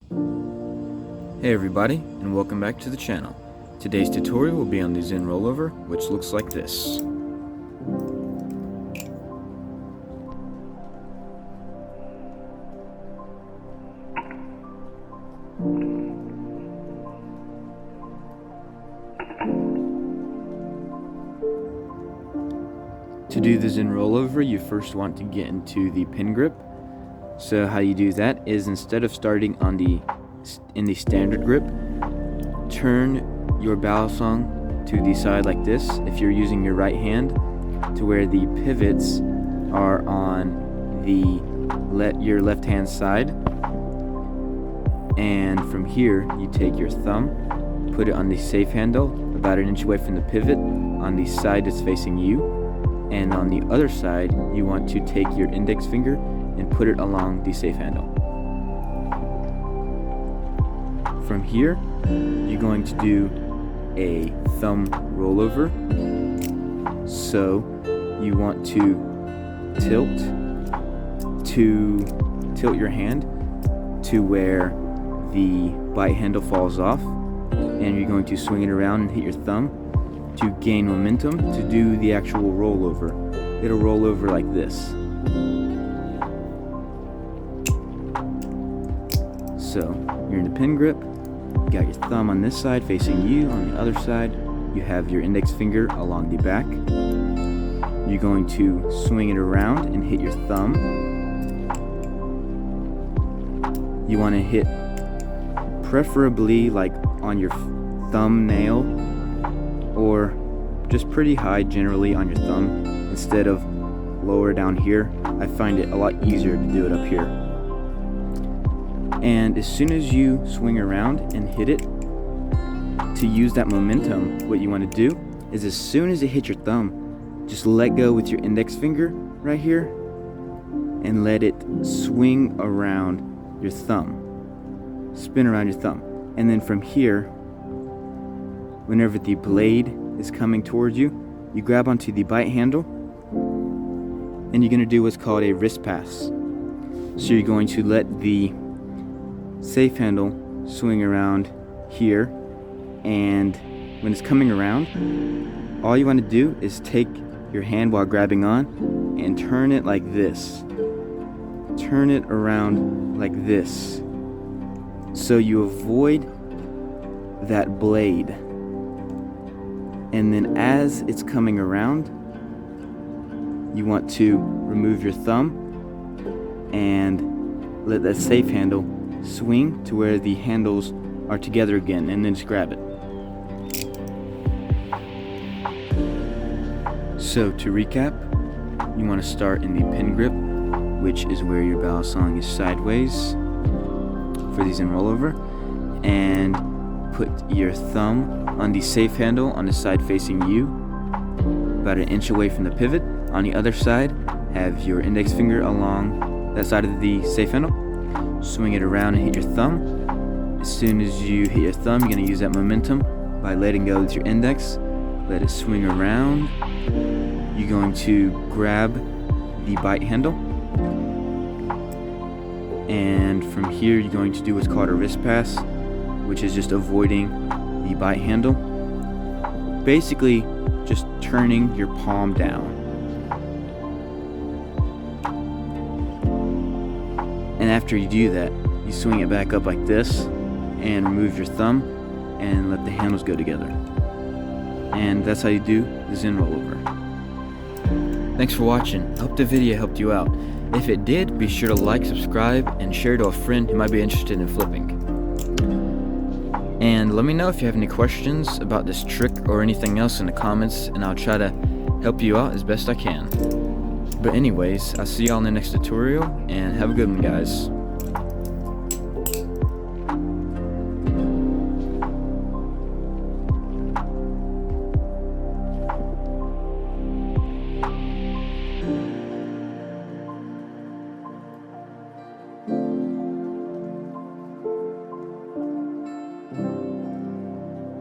Hey everybody, and welcome back to the channel. Today's tutorial will be on the Zen Rollover, which looks like this. To do the Zen Rollover, you first want to get into the pin grip. So how you do that is, instead of starting in the standard grip, turn your balisong to the side like this if you're using your right hand, to where the pivots are on your left hand side. And from here you take your thumb, put it on the safe handle about 1 inch away from the pivot on the side that's facing you, and on the other side you want to take your index finger and put it along the safe handle. From here, you're going to do a thumb rollover. So you want to tilt your hand to where the bite handle falls off, and you're going to swing it around and hit your thumb to gain momentum to do the actual rollover. It'll roll over like this. So you're in the pin grip, you got your thumb on this side facing you, on the other side you have your index finger along the back. You're going to swing it around and hit your thumb. You want to hit preferably like on your thumbnail, or just pretty high generally on your thumb instead of lower down here. I find it a lot easier to do it up here. And as soon as you swing around and hit it, to use that momentum, what you want to do is, as soon as it hits your thumb, just let go with your index finger right here and let it swing around your thumb. Spin around your thumb. And then from here, whenever the blade is coming towards you, you grab onto the bite handle and you're going to do what's called a wrist pass. So you're going to let the safe handle swing around here, and when it's coming around, all you want to do is take your hand while grabbing on and turn it like this. Turn it around like this, so you avoid that blade. And then as it's coming around, you want to remove your thumb and let that safe handle swing to where the handles are together again, and then just grab it. So to recap, you want to start in the pin grip, which is where your balisong is sideways for the Zen Rollover, and put your thumb on the safe handle on the side facing you, about 1 inch away from the pivot. On the other side, have your index finger along that side of the safe handle. Swing it around and hit your thumb. As soon as you hit your thumb, you're going to use that momentum by letting go with your index. Let it swing around. You're going to grab the bite handle, and from here you're going to do what's called a wrist pass, which is just avoiding the bite handle. Basically just turning your palm down. And after you do that, you swing it back up like this and remove your thumb and let the handles go together. And that's how you do the Zen Rollover. Thanks for watching. I hope the video helped you out. If it did, be sure to like, subscribe, and share to a friend who might be interested in flipping. And let me know if you have any questions about this trick or anything else in the comments, and I'll try to help you out as best I can. But anyways, I'll see y'all in the next tutorial, and have a good one, guys.